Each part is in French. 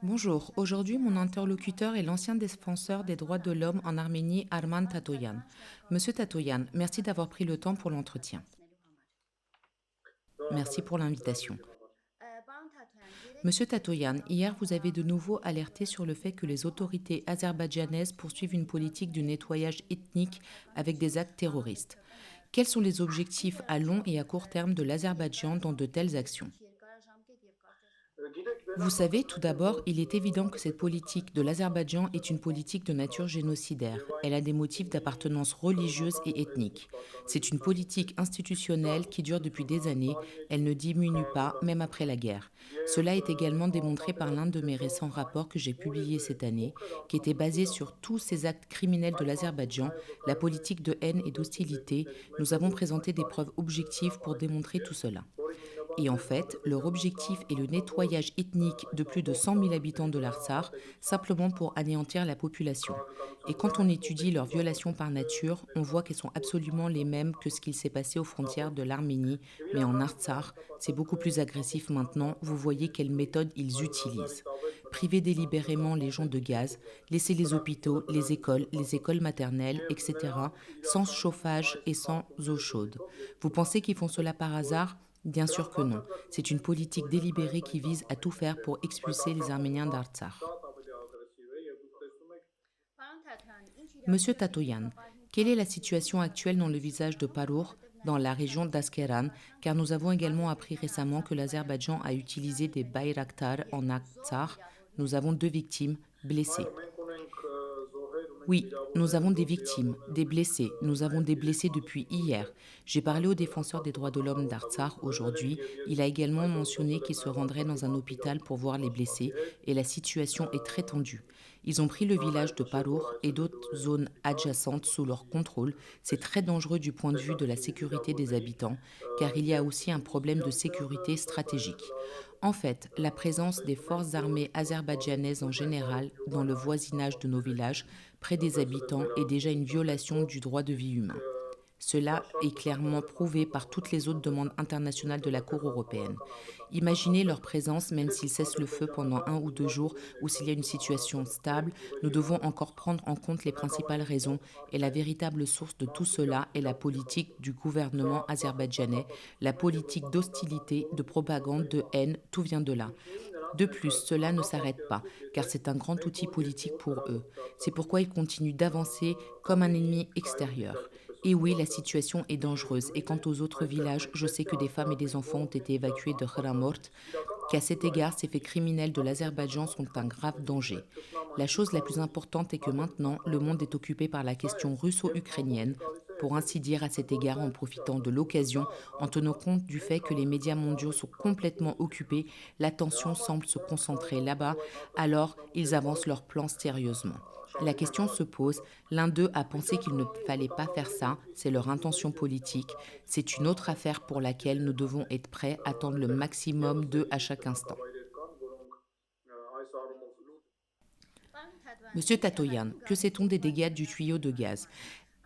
Bonjour, aujourd'hui mon interlocuteur est l'ancien défenseur des droits de l'homme en Arménie, Arman Tatoyan. Monsieur Tatoyan, merci d'avoir pris le temps pour l'entretien. Merci pour l'invitation. Monsieur Tatoyan, hier vous avez de nouveau alerté sur le fait que les autorités azerbaïdjanaises poursuivent une politique de nettoyage ethnique avec des actes terroristes. Quels sont les objectifs à long et à court terme de l'Azerbaïdjan dans de telles actions? Vous savez, tout d'abord, il est évident que cette politique de l'Azerbaïdjan est une politique de nature génocidaire. Elle a des motifs d'appartenance religieuse et ethnique. C'est une politique institutionnelle qui dure depuis des années. Elle ne diminue pas, même après la guerre. Cela est également démontré par l'un de mes récents rapports que j'ai publié cette année, qui était basé sur tous ces actes criminels de l'Azerbaïdjan, la politique de haine et d'hostilité. Nous avons présenté des preuves objectives pour démontrer tout cela. Et en fait, leur objectif est le nettoyage ethnique de plus de 100 000 habitants de l'Artsakh, simplement pour anéantir la population. Et quand on étudie leurs violations par nature, on voit qu'elles sont absolument les mêmes que ce qu'il s'est passé aux frontières de l'Arménie, mais en Artsakh, c'est beaucoup plus agressif maintenant, vous voyez quelles méthodes ils utilisent. Priver délibérément les gens de gaz, laisser les hôpitaux, les écoles maternelles, etc., sans chauffage et sans eau chaude. Vous pensez qu'ils font cela par hasard? Bien sûr que non. C'est une politique délibérée qui vise à tout faire pour expulser les Arméniens d'Artsakh. Monsieur Tatoyan, quelle est la situation actuelle dans le village de Parour, dans la région d'Askeran, car nous avons également appris récemment que l'Azerbaïdjan a utilisé des Bayraktar en Artsakh. Nous avons 2 victimes blessées. Oui, nous avons des victimes, des blessés. Nous avons des blessés depuis hier. J'ai parlé au défenseur des droits de l'homme d'Artsakh aujourd'hui. Il a également mentionné qu'il se rendrait dans un hôpital pour voir les blessés et la situation est très tendue. Ils ont pris le village de Parour et d'autres zones adjacentes sous leur contrôle. C'est très dangereux du point de vue de la sécurité des habitants, car il y a aussi un problème de sécurité stratégique. En fait, la présence des forces armées azerbaïdjanaises en général dans le voisinage de nos villages, près des habitants, est déjà une violation du droit de vie humain. Cela est clairement prouvé par toutes les autres demandes internationales de la Cour européenne. Imaginez leur présence même s'ils cessent le feu pendant 1 ou 2 jours ou s'il y a une situation stable, nous devons encore prendre en compte les principales raisons et la véritable source de tout cela est la politique du gouvernement azerbaïdjanais, la politique d'hostilité, de propagande, de haine, tout vient de là. De plus, cela ne s'arrête pas, car c'est un grand outil politique pour eux. C'est pourquoi ils continuent d'avancer comme un ennemi extérieur. Et oui, la situation est dangereuse. Et quant aux autres villages, je sais que des femmes et des enfants ont été évacués de Kharamort, qu'à cet égard, ces faits criminels de l'Azerbaïdjan sont un grave danger. La chose la plus importante est que maintenant, le monde est occupé par la question russo-ukrainienne, pour ainsi dire à cet égard en profitant de l'occasion, en tenant compte du fait que les médias mondiaux sont complètement occupés, l'attention semble se concentrer là-bas, alors ils avancent leur plan sérieusement. La question se pose, l'un d'eux a pensé qu'il ne fallait pas faire ça, c'est leur intention politique, c'est une autre affaire pour laquelle nous devons être prêts à attendre le maximum d'eux à chaque instant. Monsieur Tatoyan, que sait-on des dégâts du tuyau de gaz?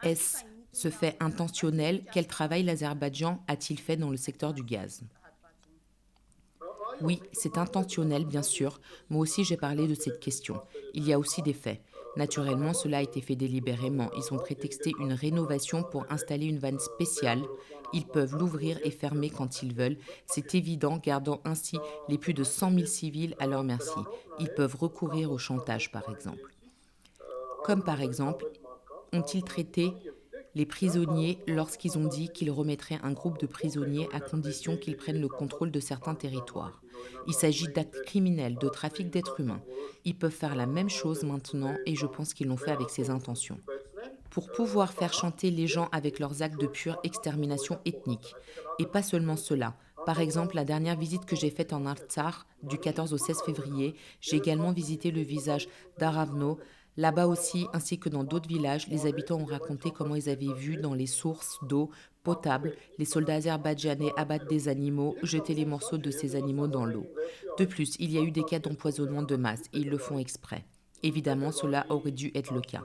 Est-ce ce fait intentionnel? Quel travail l'Azerbaïdjan a-t-il fait dans le secteur du gaz? Oui, c'est intentionnel, bien sûr. Moi aussi, j'ai parlé de cette question. Il y a aussi des faits. Naturellement, cela a été fait délibérément. Ils ont prétexté une rénovation pour installer une vanne spéciale. Ils peuvent l'ouvrir et fermer quand ils veulent. C'est évident, gardant ainsi les plus de 100 000 civils à leur merci. Ils peuvent recourir au chantage, par exemple. Comme par exemple, ont-ils traité les prisonniers lorsqu'ils ont dit qu'ils remettraient un groupe de prisonniers à condition qu'ils prennent le contrôle de certains territoires. Il s'agit d'actes criminels, de trafic d'êtres humains. Ils peuvent faire la même chose maintenant et je pense qu'ils l'ont fait avec ces intentions. Pour pouvoir faire chanter les gens avec leurs actes de pure extermination ethnique. Et pas seulement cela. Par exemple, la dernière visite que j'ai faite en Artsakh, du 14 au 16 février, j'ai également visité le village d'Aravno. Là-bas aussi, ainsi que dans d'autres villages, les habitants ont raconté comment ils avaient vu dans les sources d'eau potable les soldats azerbaïdjanais abattre des animaux, jeter les morceaux de ces animaux dans l'eau. De plus, il y a eu des cas d'empoisonnement de masse et ils le font exprès. Évidemment, cela aurait dû être le cas.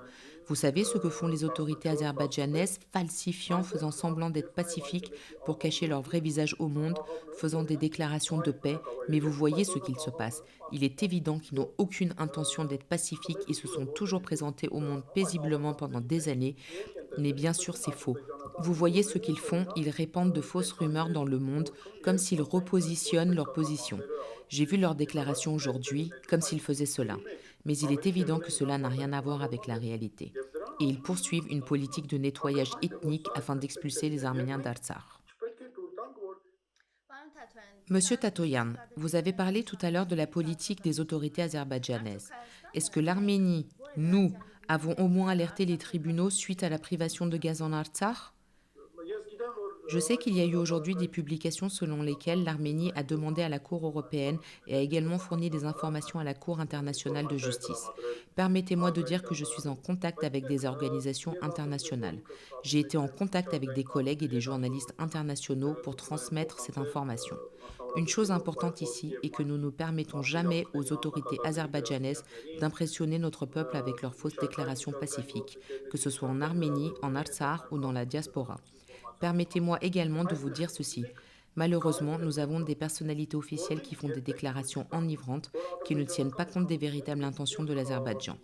Vous savez ce que font les autorités azerbaïdjanaises, falsifiant, faisant semblant d'être pacifiques pour cacher leur vrai visage au monde, faisant des déclarations de paix, mais vous voyez ce qu'il se passe. Il est évident qu'ils n'ont aucune intention d'être pacifiques et se sont toujours présentés au monde paisiblement pendant des années, mais bien sûr c'est faux. Vous voyez ce qu'ils font, ils répandent de fausses rumeurs dans le monde, comme s'ils repositionnent leur position. J'ai vu leurs déclarations aujourd'hui, comme s'ils faisaient cela. Mais il est évident que cela n'a rien à voir avec la réalité. Et ils poursuivent une politique de nettoyage ethnique afin d'expulser les Arméniens d'Artsakh. Monsieur Tatoyan, vous avez parlé tout à l'heure de la politique des autorités azerbaïdjanaises. Est-ce que l'Arménie, nous, avons au moins alerté les tribunaux suite à la privation de gaz en Artsakh? Je sais qu'il y a eu aujourd'hui des publications selon lesquelles l'Arménie a demandé à la Cour européenne et a également fourni des informations à la Cour internationale de justice. Permettez-moi de dire que je suis en contact avec des organisations internationales. J'ai été en contact avec des collègues et des journalistes internationaux pour transmettre cette information. Une chose importante ici est que nous ne permettons jamais aux autorités azerbaïdjanaises d'impressionner notre peuple avec leurs fausses déclarations pacifiques, que ce soit en Arménie, en Artsakh ou dans la diaspora. Permettez-moi également de vous dire ceci. Malheureusement, nous avons des personnalités officielles qui font des déclarations enivrantes qui ne tiennent pas compte des véritables intentions de l'Azerbaïdjan.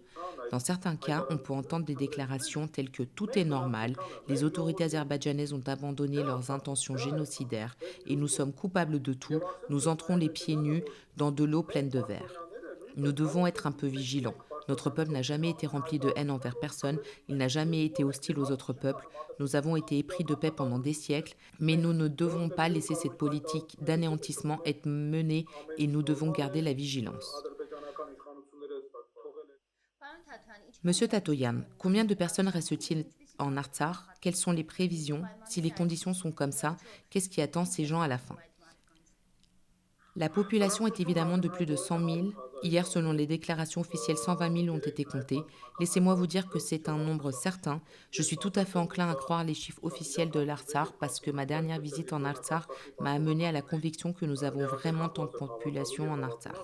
Dans certains cas, on peut entendre des déclarations telles que tout est normal, les autorités azerbaïdjanaises ont abandonné leurs intentions génocidaires et nous sommes coupables de tout, nous entrons les pieds nus dans de l'eau pleine de verre. Nous devons être un peu vigilants. Notre peuple n'a jamais été rempli de haine envers personne, il n'a jamais été hostile aux autres peuples. Nous avons été épris de paix pendant des siècles, mais nous ne devons pas laisser cette politique d'anéantissement être menée et nous devons garder la vigilance. Monsieur Tatoyan, combien de personnes restent-ils en Artsakh? Quelles sont les prévisions? Si les conditions sont comme ça, qu'est-ce qui attend ces gens à la fin? La population est évidemment de plus de 100 000. Hier, selon les déclarations officielles, 120 000 ont été comptés. Laissez-moi vous dire que c'est un nombre certain. Je suis tout à fait enclin à croire les chiffres officiels de l'Artsakh parce que ma dernière visite en Artsakh m'a amené à la conviction que nous avons vraiment tant de population en Artsakh.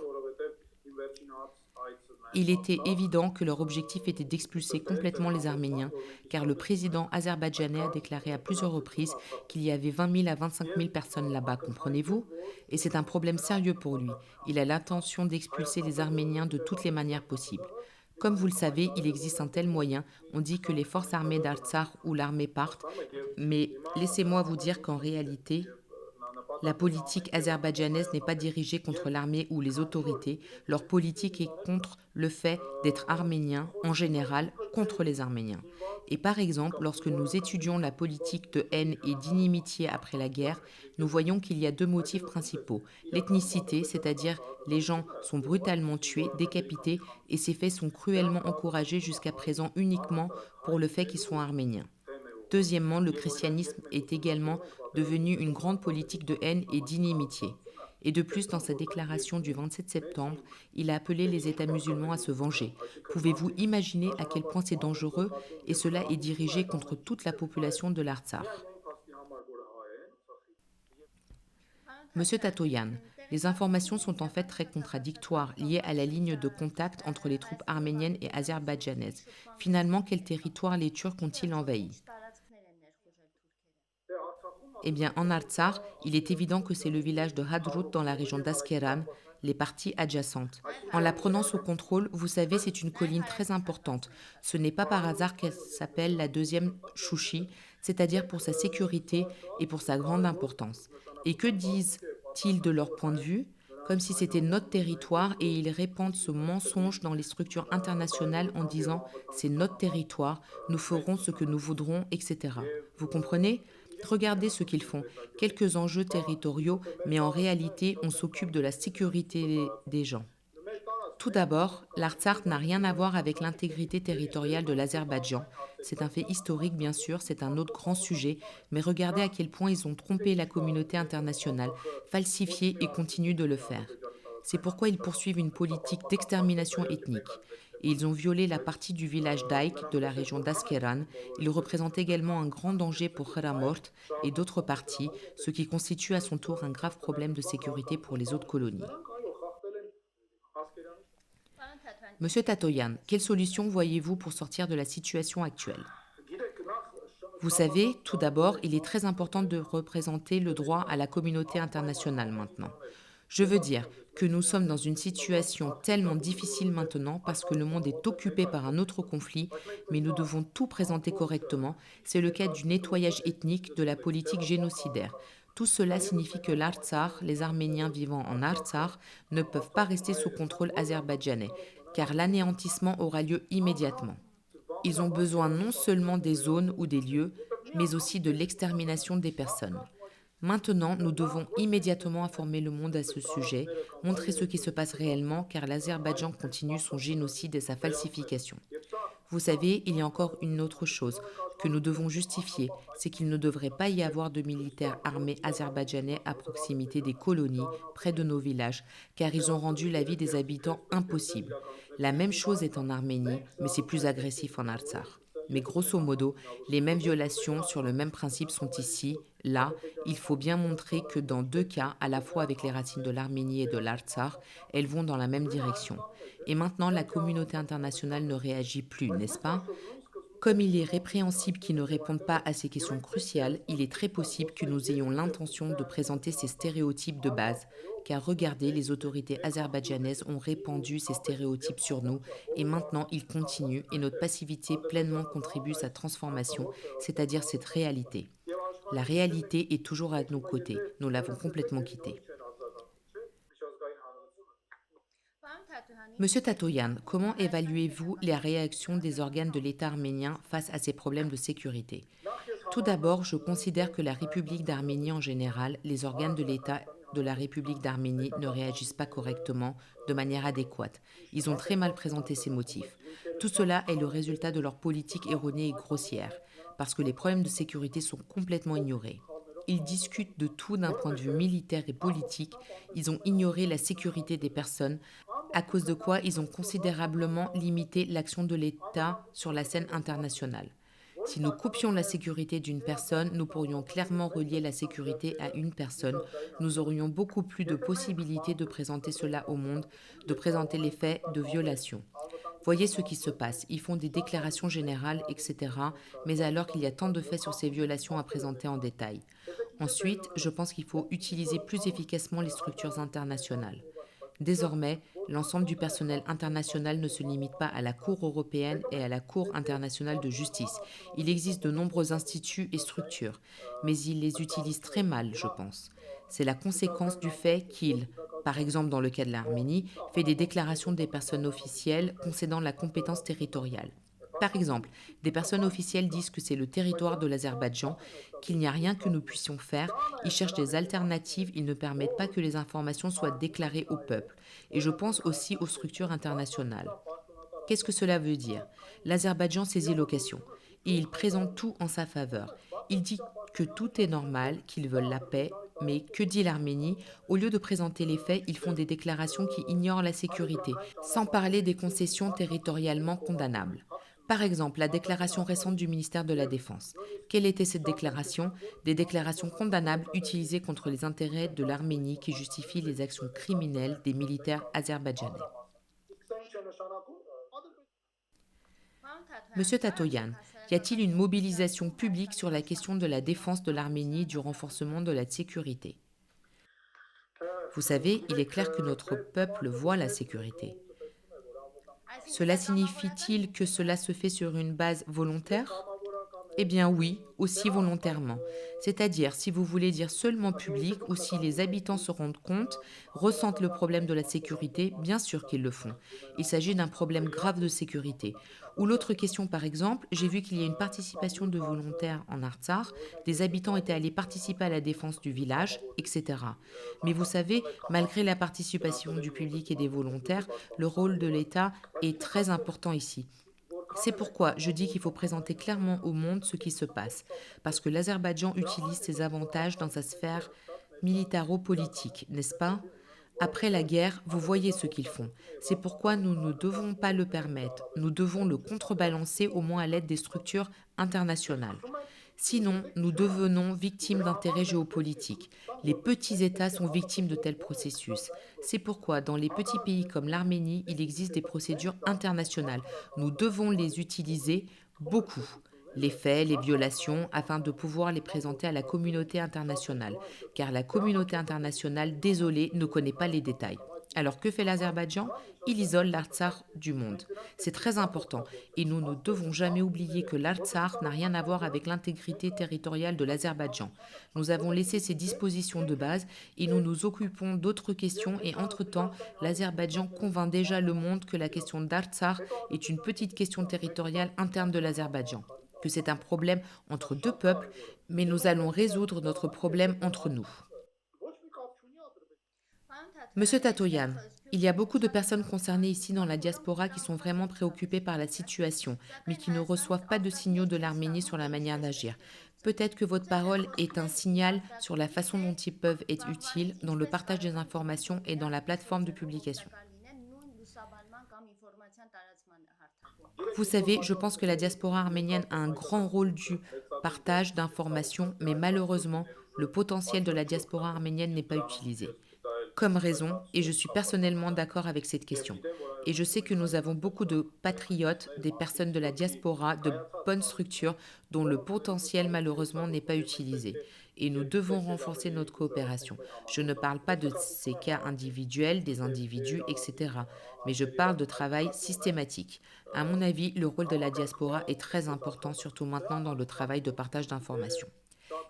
Il était évident que leur objectif était d'expulser complètement les Arméniens, car le président azerbaïdjanais a déclaré à plusieurs reprises qu'il y avait 20 000 à 25 000 personnes là-bas, comprenez-vous? Et c'est un problème sérieux pour lui. Il a l'intention d'expulser les Arméniens de toutes les manières possibles. Comme vous le savez, il existe un tel moyen. On dit que les forces armées d'Artsakh ou l'armée partent, mais laissez-moi vous dire qu'en réalité, la politique azerbaïdjanaise n'est pas dirigée contre l'armée ou les autorités. Leur politique est contre le fait d'être arménien, en général, contre les Arméniens. Et par exemple, lorsque nous étudions la politique de haine et d'inimitié après la guerre, nous voyons qu'il y a deux motifs principaux. L'ethnicité, c'est-à-dire les gens sont brutalement tués, décapités, et ces faits sont cruellement encouragés jusqu'à présent uniquement pour le fait qu'ils sont arméniens. Deuxièmement, le christianisme est également devenu une grande politique de haine et d'inimitié. Et de plus, dans sa déclaration du 27 septembre, il a appelé les États musulmans à se venger. Pouvez-vous imaginer à quel point c'est dangereux et cela est dirigé contre toute la population de l'Artsakh? Monsieur Tatoyan, les informations sont en fait très contradictoires, liées à la ligne de contact entre les troupes arméniennes et azerbaïdjanaises. Finalement, quel territoire les Turcs ont-ils envahi? Eh bien, en Artsakh, il est évident que c'est le village de Hadrut dans la région d'Askeran, les parties adjacentes. En la prenant sous contrôle, vous savez, c'est une colline très importante. Ce n'est pas par hasard qu'elle s'appelle la deuxième Chouchi, c'est-à-dire pour sa sécurité et pour sa grande importance. Et que disent-ils de leur point de vue? Comme si c'était notre territoire et ils répandent ce mensonge dans les structures internationales en disant « c'est notre territoire, nous ferons ce que nous voudrons, etc. » Vous comprenez? Regardez ce qu'ils font. Quelques enjeux territoriaux, mais en réalité, on s'occupe de la sécurité des gens. Tout d'abord, l'Artsakh n'a rien à voir avec l'intégrité territoriale de l'Azerbaïdjan. C'est un fait historique, bien sûr, c'est un autre grand sujet, mais regardez à quel point ils ont trompé la communauté internationale, falsifié et continuent de le faire. C'est pourquoi ils poursuivent une politique d'extermination ethnique. Et ils ont violé la partie du village d'Aïk de la région d'Askeran. Ils représentent également un grand danger pour Kharamort et d'autres parties, ce qui constitue à son tour un grave problème de sécurité pour les autres colonies. Monsieur Tatoyan, quelle solution voyez-vous pour sortir de la situation actuelle? Vous savez, tout d'abord, il est très important de représenter le droit à la communauté internationale maintenant. Je veux dire que nous sommes dans une situation tellement difficile maintenant parce que le monde est occupé par un autre conflit, mais nous devons tout présenter correctement. C'est le cas du nettoyage ethnique, de la politique génocidaire. Tout cela signifie que l'Artsakh, les Arméniens vivant en Artsakh, ne peuvent pas rester sous contrôle azerbaïdjanais, car l'anéantissement aura lieu immédiatement. Ils ont besoin non seulement des zones ou des lieux, mais aussi de l'extermination des personnes. Maintenant, nous devons immédiatement informer le monde à ce sujet, montrer ce qui se passe réellement, car l'Azerbaïdjan continue son génocide et sa falsification. Vous savez, il y a encore une autre chose que nous devons justifier, c'est qu'il ne devrait pas y avoir de militaires armés azerbaïdjanais à proximité des colonies, près de nos villages, car ils ont rendu la vie des habitants impossible. La même chose est en Arménie, mais c'est plus agressif en Artsakh. Mais grosso modo, les mêmes violations sur le même principe sont ici, là. Il faut bien montrer que dans deux cas, à la fois avec les racines de l'Arménie et de l'Artsakh, elles vont dans la même direction. Et maintenant, la communauté internationale ne réagit plus, n'est-ce pas? Comme il est répréhensible qu'ils ne répondent pas à ces questions cruciales, il est très possible que nous ayons l'intention de présenter ces stéréotypes de base, car regardez, les autorités azerbaïdjanaises ont répandu ces stéréotypes sur nous, et maintenant ils continuent, et notre passivité pleinement contribue à sa transformation, c'est-à-dire cette réalité. La réalité est toujours à nos côtés, nous l'avons complètement quittée. Monsieur Tatoyan, comment évaluez-vous les réactions des organes de l'État arménien face à ces problèmes de sécurité? Tout d'abord, je considère que la République d'Arménie en général, les organes de l'État de la République d'Arménie ne réagissent pas correctement, de manière adéquate. Ils ont très mal présenté ces motifs. Tout cela est le résultat de leur politique erronée et grossière, parce que les problèmes de sécurité sont complètement ignorés. Ils discutent de tout d'un point de vue militaire et politique. Ils ont ignoré la sécurité des personnes, à cause de quoi ils ont considérablement limité l'action de l'État sur la scène internationale. Si nous coupions la sécurité d'une personne, nous pourrions clairement relier la sécurité à une personne. Nous aurions beaucoup plus de possibilités de présenter cela au monde, de présenter les faits de violation. Voyez ce qui se passe. Ils font des déclarations générales, etc. Mais alors qu'il y a tant de faits sur ces violations à présenter en détail. Ensuite, je pense qu'il faut utiliser plus efficacement les structures internationales. Désormais, l'ensemble du personnel international ne se limite pas à la Cour européenne et à la Cour internationale de justice. Il existe de nombreux instituts et structures, mais ils les utilisent très mal, je pense. C'est la conséquence du fait qu'il, par exemple dans le cas de l'Arménie, fait des déclarations des personnes officielles concédant la compétence territoriale. Par exemple, des personnes officielles disent que c'est le territoire de l'Azerbaïdjan, qu'il n'y a rien que nous puissions faire, ils cherchent des alternatives, ils ne permettent pas que les informations soient déclarées au peuple. Et je pense aussi aux structures internationales. Qu'est-ce que cela veut dire? L'Azerbaïdjan saisit l'occasion et il présente tout en sa faveur. Il dit que tout est normal, qu'ils veulent la paix, mais que dit l'Arménie? Au lieu de présenter les faits, ils font des déclarations qui ignorent la sécurité, sans parler des concessions territorialement condamnables. Par exemple, la déclaration récente du ministère de la Défense. Quelle était cette déclaration? Des déclarations condamnables utilisées contre les intérêts de l'Arménie qui justifient les actions criminelles des militaires azerbaïdjanais. Monsieur Tatoyan, y a-t-il une mobilisation publique sur la question de la défense de l'Arménie et du renforcement de la sécurité? Vous savez, il est clair que notre peuple voit la sécurité. Cela signifie-t-il que cela se fait sur une base volontaire? Eh bien oui, aussi volontairement. C'est-à-dire, si vous voulez dire seulement public ou si les habitants se rendent compte, ressentent le problème de la sécurité, bien sûr qu'ils le font. Il s'agit d'un problème grave de sécurité. Ou l'autre question par exemple, j'ai vu qu'il y a une participation de volontaires en Artsakh, des habitants étaient allés participer à la défense du village, etc. Mais vous savez, malgré la participation du public et des volontaires, le rôle de l'État est très important ici. C'est pourquoi je dis qu'il faut présenter clairement au monde ce qui se passe, parce que l'Azerbaïdjan utilise ses avantages dans sa sphère militaro-politique, n'est-ce pas? Après la guerre, vous voyez ce qu'ils font. C'est pourquoi nous ne devons pas le permettre. Nous devons le contrebalancer au moins à l'aide des structures internationales. Sinon, nous devenons victimes d'intérêts géopolitiques. Les petits États sont victimes de tels processus. C'est pourquoi, dans les petits pays comme l'Arménie, il existe des procédures internationales. Nous devons les utiliser beaucoup. Les faits, les violations, afin de pouvoir les présenter à la communauté internationale. Car la communauté internationale, désolée, ne connaît pas les détails. Alors que fait l'Azerbaïdjan? Il isole l'Artsakh du monde. C'est très important et nous ne devons jamais oublier que l'Artsakh n'a rien à voir avec l'intégrité territoriale de l'Azerbaïdjan. Nous avons laissé ces dispositions de base et nous nous occupons d'autres questions et entre-temps, l'Azerbaïdjan convainc déjà le monde que la question d'Artsakh est une petite question territoriale interne de l'Azerbaïdjan, que c'est un problème entre deux peuples, mais nous allons résoudre notre problème entre nous. Monsieur Tatoyan, il y a beaucoup de personnes concernées ici dans la diaspora qui sont vraiment préoccupées par la situation, mais qui ne reçoivent pas de signaux de l'Arménie sur la manière d'agir. Peut-être que votre parole est un signal sur la façon dont ils peuvent être utiles dans le partage des informations et dans la plateforme de publication. Vous savez, je pense que la diaspora arménienne a un grand rôle du partage d'informations, mais malheureusement, le potentiel de la diaspora arménienne n'est pas utilisé comme raison, et je suis personnellement d'accord avec cette question. Et je sais que nous avons beaucoup de patriotes, des personnes de la diaspora, de bonnes structures dont le potentiel malheureusement n'est pas utilisé. Et nous devons renforcer notre coopération. Je ne parle pas de ces cas individuels, des individus, etc. Mais je parle de travail systématique. À mon avis, le rôle de la diaspora est très important, surtout maintenant dans le travail de partage d'informations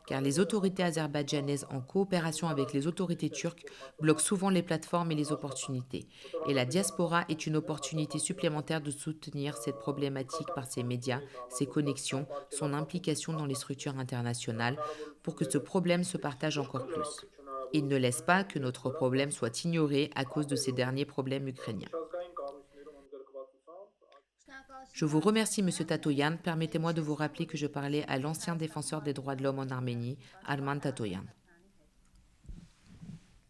car les autorités azerbaïdjanaises, en coopération avec les autorités turques, bloquent souvent les plateformes et les opportunités. Et la diaspora est une opportunité supplémentaire de soutenir cette problématique par ses médias, ses connexions, son implication dans les structures internationales, pour que ce problème se partage encore plus. Il ne laisse pas que notre problème soit ignoré à cause de ces derniers problèmes ukrainiens. Je vous remercie, Monsieur Tatoyan. Permettez-moi de vous rappeler que je parlais à l'ancien défenseur des droits de l'homme en Arménie, Arman Tatoyan.